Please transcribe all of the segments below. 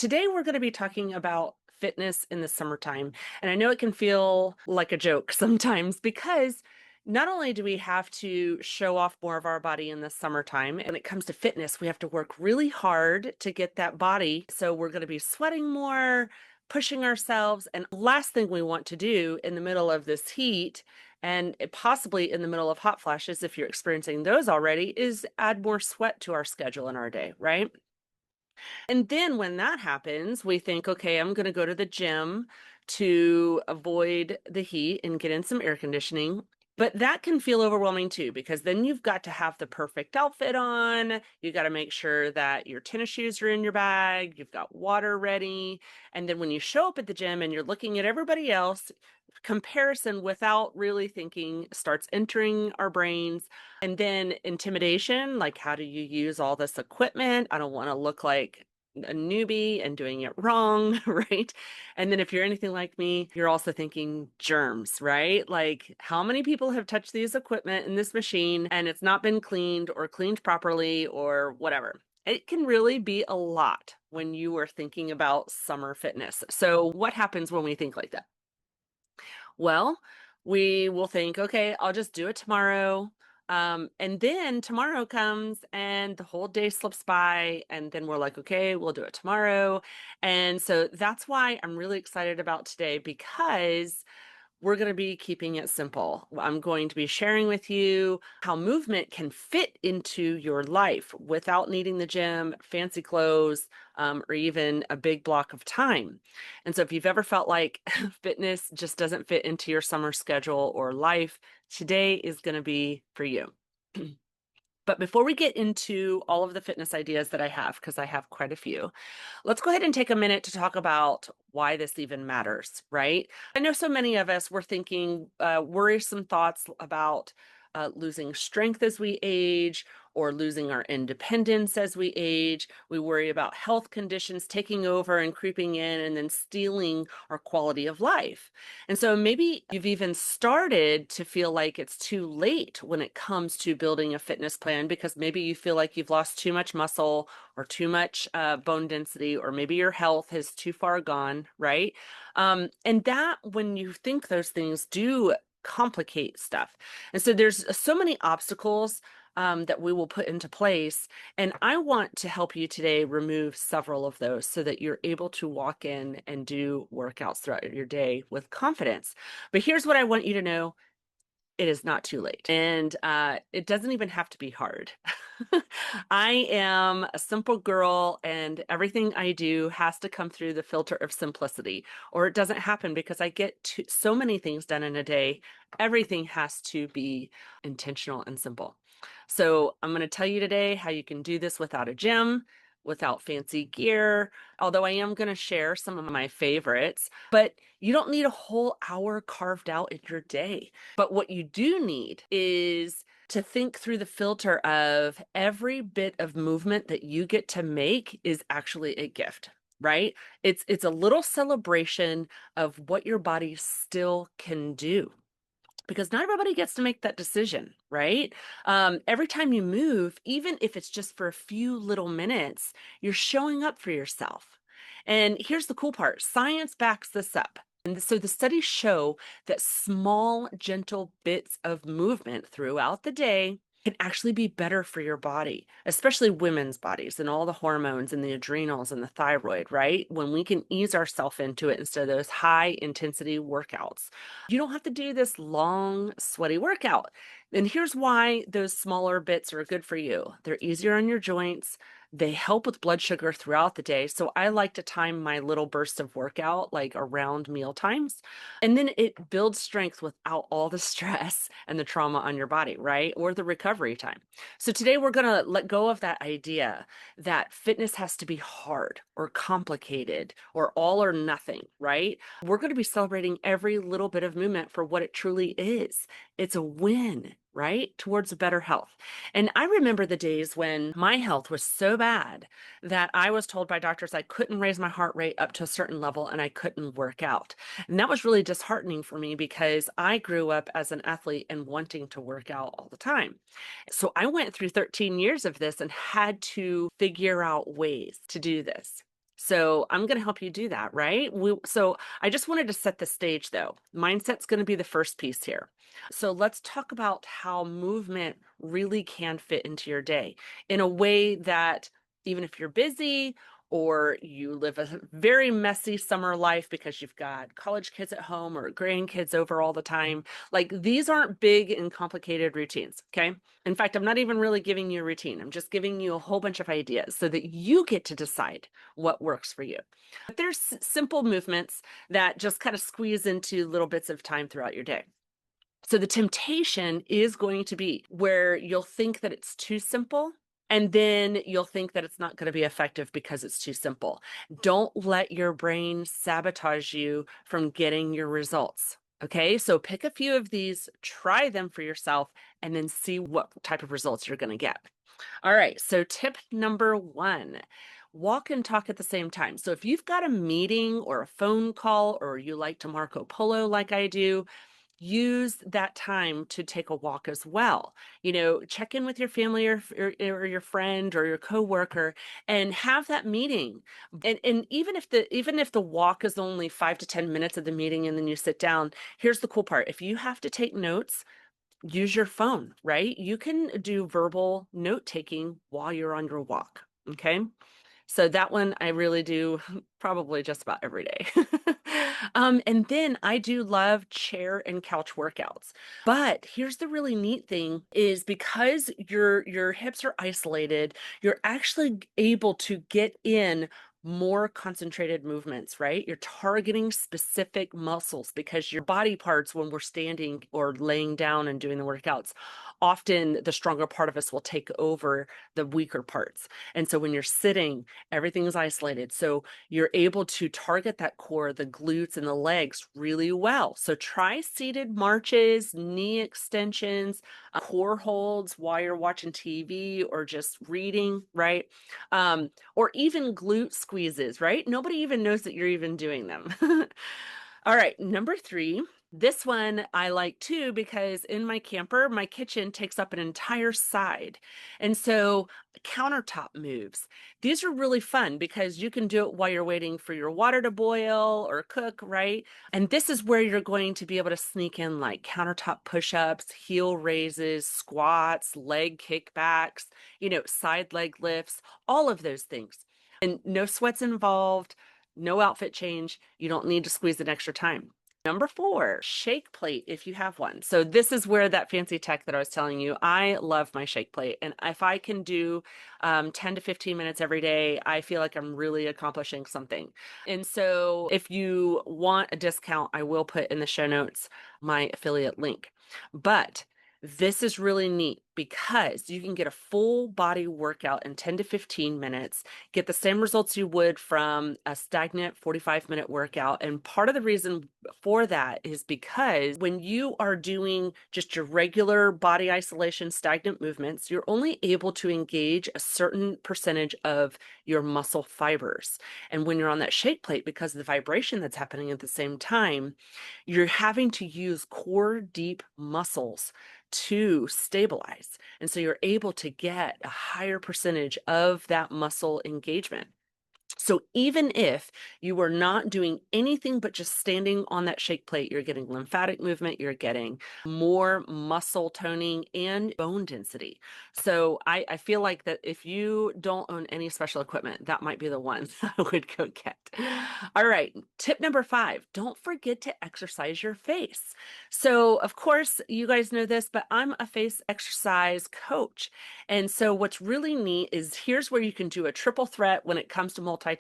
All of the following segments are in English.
Today, we're going to be talking about fitness in the summertime. And I know it can feel like a joke sometimes because not only do we have to show off more of our body in the summertime, and when it comes to fitness, we have to work really hard to get that body. So we're going to be sweating more, pushing ourselves. And last thing we want to do in the middle of this heat and possibly in the middle of hot flashes, if you're experiencing those already, is add more sweat to our schedule in our day, right? And then when that happens, we think, okay, I'm going to go to the gym to avoid the heat and get in some air conditioning. But that can feel overwhelming too, because then you've got to have the perfect outfit on. You got to make sure that your tennis shoes are in your bag, you've got water ready. And then when you show up at the gym and you're looking at everybody else, comparison without really thinking starts entering our brains. And then intimidation, like how do you use all this equipment? I don't want to look like a newbie and doing it wrong, right? And then if you're anything like me, you're also thinking germs, right? Like how many people have touched these equipment in this machine and it's not been cleaned or cleaned properly or whatever. It can really be a lot when you are thinking about summer fitness. So what happens when we think like that? Well, we will think, okay, I'll just do it tomorrow. And then tomorrow comes and the whole day slips by, and then we're like, okay, we'll do it tomorrow. And so that's why I'm really excited about today because we're going to be keeping it simple. I'm going to be sharing with you how movement can fit into your life without needing the gym, fancy clothes, or even a big block of time. And so, if you've ever felt like fitness just doesn't fit into your summer schedule or life, today is going to be for you. But before we get into all of the fitness ideas that I have, because I have quite a few, let's go ahead and take a minute to talk about why this even matters, right? I know so many of us were thinking worrisome thoughts about losing strength as we age or losing our independence as we age. We worry about health conditions taking over and creeping in and then stealing our quality of life. And so maybe you've even started to feel like it's too late when it comes to building a fitness plan because maybe you feel like you've lost too much muscle or too much bone density, or maybe your health has too far gone, right? And that when you think those things do complicate stuff. And so there's so many obstacles that we will put into place. And I want to help you today remove several of those so that you're able to walk in and do workouts throughout your day with confidence. But here's what I want you to know. It is not too late. And it doesn't even have to be hard. I am a simple girl, and everything I do has to come through the filter of simplicity, or it doesn't happen because I get so many things done in a day. Everything has to be intentional and simple. So I'm going to tell you today how you can do this without a gym, without fancy gear, although I am going to share some of my favorites, but you don't need a whole hour carved out in your day. But what you do need is to think through the filter of every bit of movement that you get to make is actually a gift, right? It's a little celebration of what your body still can do, because not everybody gets to make that decision, right? Every time you move, even if it's just for a few little minutes, you're showing up for yourself. And here's the cool part: science backs this up. And so the studies show that small, gentle bits of movement throughout the day can actually be better for your body, especially women's bodies and all the hormones and the adrenals and the thyroid, right? When we can ease ourselves into it instead of those high intensity workouts. You don't have to do this long, sweaty workout. And here's why those smaller bits are good for you. They're easier on your joints. They help with blood sugar throughout the day. So I like to time my little burst of workout like around meal times. And then it builds strength without all the stress and the trauma on your body, right? Or the recovery time. So today we're going to let go of that idea that fitness has to be hard or complicated or all or nothing, right? We're going to be celebrating every little bit of movement for what it truly is. It's a win, right? Towards a better health. And I remember the days when my health was so bad that I was told by doctors I couldn't raise my heart rate up to a certain level and I couldn't work out. And that was really disheartening for me because I grew up as an athlete and wanting to work out all the time. So I went through 13 years of this and had to figure out ways to do this. So I'm going to help you do that, right? So I just wanted to set the stage though. Mindset's going to be the first piece here. So let's talk about how movement really can fit into your day in a way that even if you're busy or you live a very messy summer life because you've got college kids at home or grandkids over all the time, like these aren't big and complicated routines, okay? In fact, I'm not even really giving you a routine. I'm just giving you a whole bunch of ideas so that you get to decide what works for you. But there's simple movements that just kind of squeeze into little bits of time throughout your day. So the temptation is going to be where you'll think that it's too simple. And then you'll think that it's not going to be effective because it's too simple. Don't let your brain sabotage you from getting your results. Okay, so pick a few of these, try them for yourself, and then see what type of results you're going to get. All right, so tip number one, walk and talk at the same time. So if you've got a meeting or a phone call, or you like to Marco Polo like I do, use that time to take a walk as well. Check in with your family or your friend or your coworker and have that meeting. And even if the walk is only 5 to 10 minutes of the meeting and then you sit down, here's the cool part. If you have to take notes, use your phone, right? You can do verbal note taking while you're on your walk. Okay. So that one I really do probably just about every day. And then I do love chair and couch workouts. But here's the really neat thing is because your hips are isolated, you're actually able to get in more concentrated movements, right? You're targeting specific muscles because your body parts, when we're standing or laying down and doing the workouts, often the stronger part of us will take over the weaker parts. And so when you're sitting, everything is isolated. So you're able to target that core, the glutes and the legs really well. So try seated marches, knee extensions, core holds while you're watching TV or just reading, right? Or even glute squeezes, right? Nobody even knows that you're even doing them. All right, number three. This one I like too because in my camper, my kitchen takes up an entire side. And so countertop moves. These are really fun because you can do it while you're waiting for your water to boil or cook, right? And this is where you're going to be able to sneak in like countertop push-ups, heel raises, squats, leg kickbacks, side leg lifts, all of those things. And no sweats involved, no outfit change. You don't need to squeeze an extra time. Number four, shake plate if you have one. So this is where that fancy tech that I was telling you, I love my shake plate. And if I can do 10 to 15 minutes every day, I feel like I'm really accomplishing something. And so if you want a discount, I will put in the show notes my affiliate link. But this is really neat because you can get a full body workout in 10 to 15 minutes, get the same results you would from a stagnant 45-minute workout. And part of the reason for that is because when you are doing just your regular body isolation stagnant movements, you're only able to engage a certain percentage of your muscle fibers. And when you're on that shake plate, because of the vibration that's happening at the same time, you're having to use core deep muscles to stabilize. And so you're able to get a higher percentage of that muscle engagement. So even if you were not doing anything but just standing on that shake plate, you're getting lymphatic movement, you're getting more muscle toning and bone density. So I feel like that if you don't own any special equipment, that might be the one I would go get. All right, tip number five, don't forget to exercise your face. So of course, you guys know this, but I'm a face exercise coach. And so what's really neat is here's where you can do a triple threat when it comes to multitasking,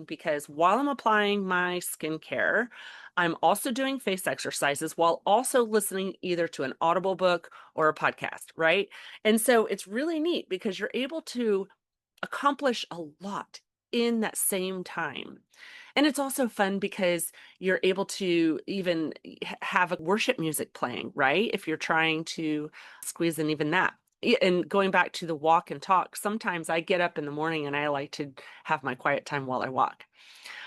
because while I'm applying my skincare, I'm also doing face exercises while also listening either to an Audible book or a podcast, right? And so it's really neat because you're able to accomplish a lot in that same time. And it's also fun because you're able to even have a worship music playing, right? If you're trying to squeeze in even that. And going back to the walk and talk, sometimes I get up in the morning and I like to have my quiet time while I walk.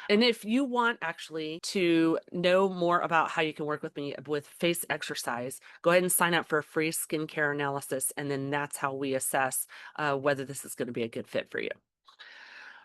And if you want actually to know more about how you can work with me with face exercise, go ahead and sign up for a free skincare analysis. And then that's how we assess whether this is going to be a good fit for you.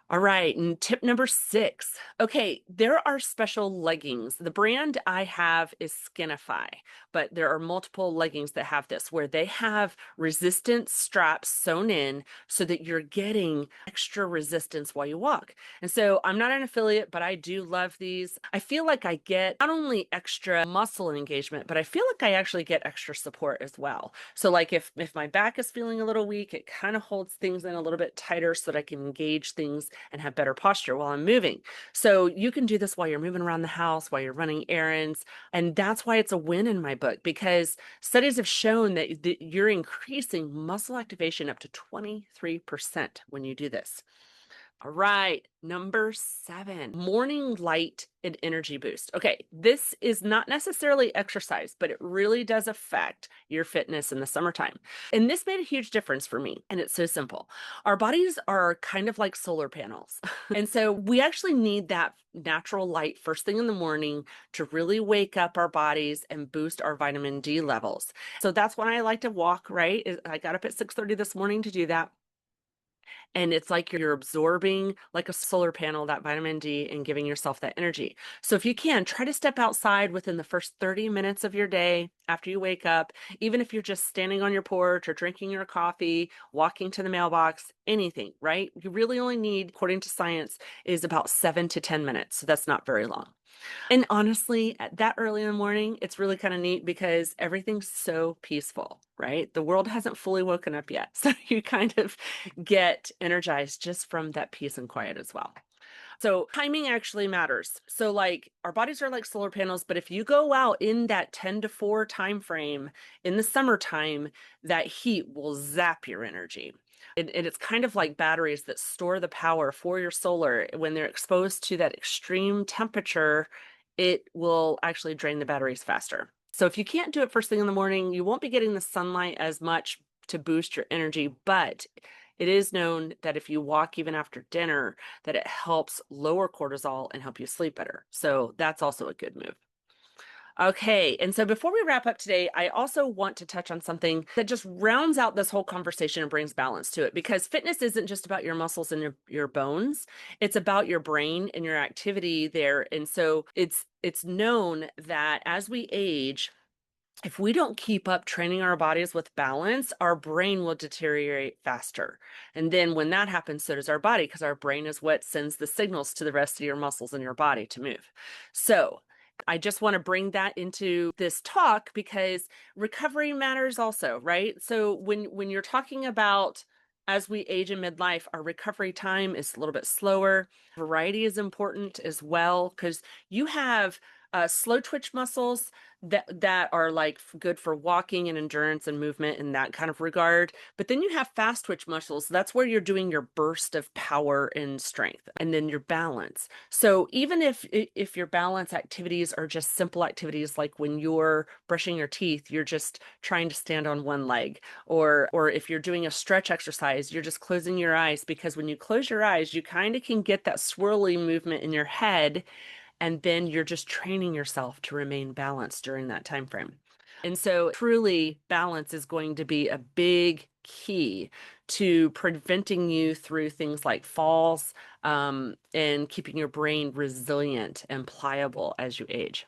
All right, and tip number 6. Okay, there are special leggings. The brand I have is Skinify, but there are multiple leggings that have this where they have resistance straps sewn in so that you're getting extra resistance while you walk. And so I'm not an affiliate, but I do love these. I feel like I get not only extra muscle engagement, but I feel like I actually get extra support as well. So like if my back is feeling a little weak, it kind of holds things in a little bit tighter so that I can engage things and have better posture while I'm moving. So you can do this while you're moving around the house, while you're running errands. And that's why it's a win in my book, because studies have shown that you're increasing muscle activation up to 23% when you do this. All right, number 7, morning light and energy boost. Okay, this is not necessarily exercise, but it really does affect your fitness in the summertime. And this made a huge difference for me. And it's so simple. Our bodies are kind of like solar panels. And so we actually need that natural light first thing in the morning to really wake up our bodies and boost our vitamin D levels. So that's when I like to walk, right? I got up at 6:30 this morning to do that. And it's like you're absorbing like a solar panel that vitamin D and giving yourself that energy. So if you can, try to step outside within the first 30 minutes of your day after you wake up, even if you're just standing on your porch or drinking your coffee, walking to the mailbox, anything, right? You really only need, according to science, is about 7 to 10 minutes. So that's not very long. And honestly, at that early in the morning, it's really kind of neat because everything's so peaceful, right? The world hasn't fully woken up yet. So you kind of get energized just from that peace and quiet as well. So timing actually matters. So like our bodies are like solar panels, but if you go out in that 10 to 4 time frame in the summertime, that heat will zap your energy. And it's kind of like batteries that store the power for your solar. When they're exposed to that extreme temperature, it will actually drain the batteries faster. So if you can't do it first thing in the morning, you won't be getting the sunlight as much to boost your energy, but it is known that if you walk even after dinner, that it helps lower cortisol and help you sleep better. So that's also a good move. Okay, and so before we wrap up today, I also want to touch on something that just rounds out this whole conversation and brings balance to it, because fitness isn't just about your muscles and your bones. It's about your brain and your activity there. And so it's known that as we age, if we don't keep up training our bodies with balance, our brain will deteriorate faster. And then when that happens, so does our body, because our brain is what sends the signals to the rest of your muscles in your body to move. So I just want to bring that into this talk because recovery matters also, right? So when you're talking about as we age in midlife, our recovery time is a little bit slower. Variety is important as well because you have slow twitch muscles that are like good for walking and endurance and movement in that kind of regard. But then you have fast twitch muscles. That's where you're doing your burst of power and strength, and then your balance. So even if your balance activities are just simple activities, like when you're brushing your teeth, you're just trying to stand on one leg, or if you're doing a stretch exercise, you're just closing your eyes, because when you close your eyes, you kind of can get that swirly movement in your head, and then you're just training yourself to remain balanced during that time frame. And so truly balance is going to be a big key to preventing you through things like falls, and keeping your brain resilient and pliable as you age.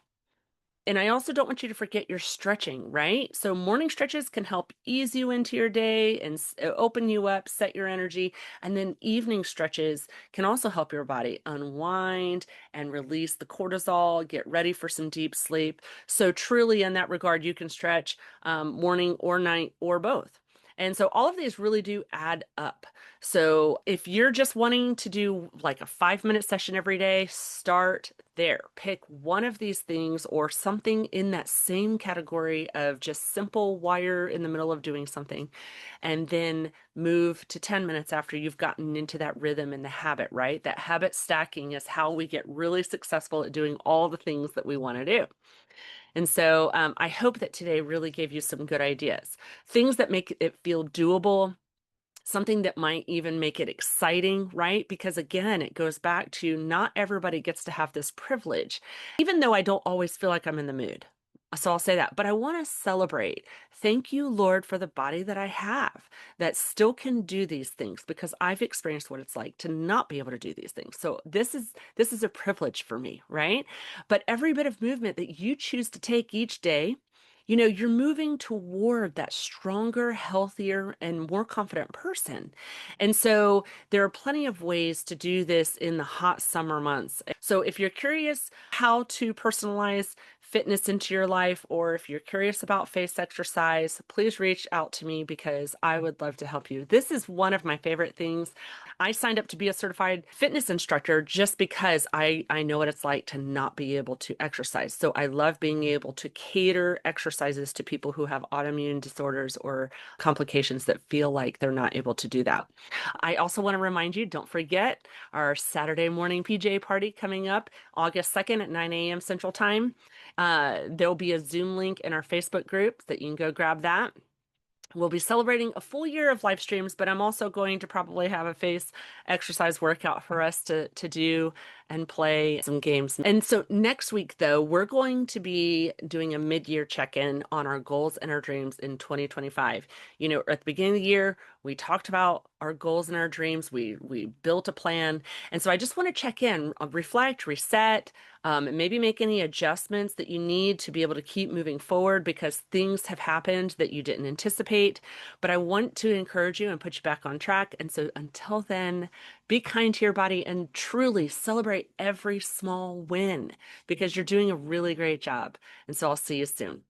And I also don't want you to forget your stretching, right? So morning stretches can help ease you into your day and open you up, set your energy. And then evening stretches can also help your body unwind and release the cortisol, get ready for some deep sleep. So truly in that regard, you can stretch morning or night or both. And so all of these really do add up. So if you're just wanting to do like a 5-minute session every day, start there. Pick one of these things or something in that same category of just simple wire in the middle of doing something, and then move to 10 minutes after you've gotten into that rhythm and the habit, right? That habit stacking is how we get really successful at doing all the things that we want to do. And so I hope that today really gave you some good ideas, things that make it feel doable, something that might even make it exciting, right? Because again, it goes back to not everybody gets to have this privilege, even though I don't always feel like I'm in the mood. So I'll say that, but I want to celebrate. Thank you, Lord, for the body that I have that still can do these things because I've experienced what it's like to not be able to do these things. So this is a privilege for me, right? But every bit of movement that you choose to take each day, you're moving toward that stronger, healthier, and more confident person. And so there are plenty of ways to do this in the hot summer months. So if you're curious how to personalize fitness into your life, or if you're curious about face exercise, please reach out to me because I would love to help you. This is one of my favorite things. I signed up to be a certified fitness instructor just because I know what it's like to not be able to exercise. So I love being able to cater exercises to people who have autoimmune disorders or complications that feel like they're not able to do that. I also want to remind you, don't forget our Saturday morning PJ party coming up August 2nd at 9 a.m. Central Time. There'll be a Zoom link in our Facebook group that you can go grab that. We'll be celebrating a full year of live streams, but I'm also going to probably have a face exercise workout for us to do and play some games. And so next week, though, we're going to be doing a mid-year check-in on our goals and our dreams in 2025. At the beginning of the year, we talked about our goals and our dreams. We built a plan. And so I just want to check in, reflect, reset, and maybe make any adjustments that you need to be able to keep moving forward because things have happened that you didn't anticipate. But I want to encourage you and put you back on track. And so until then, be kind to your body and truly celebrate every small win because you're doing a really great job. And so I'll see you soon.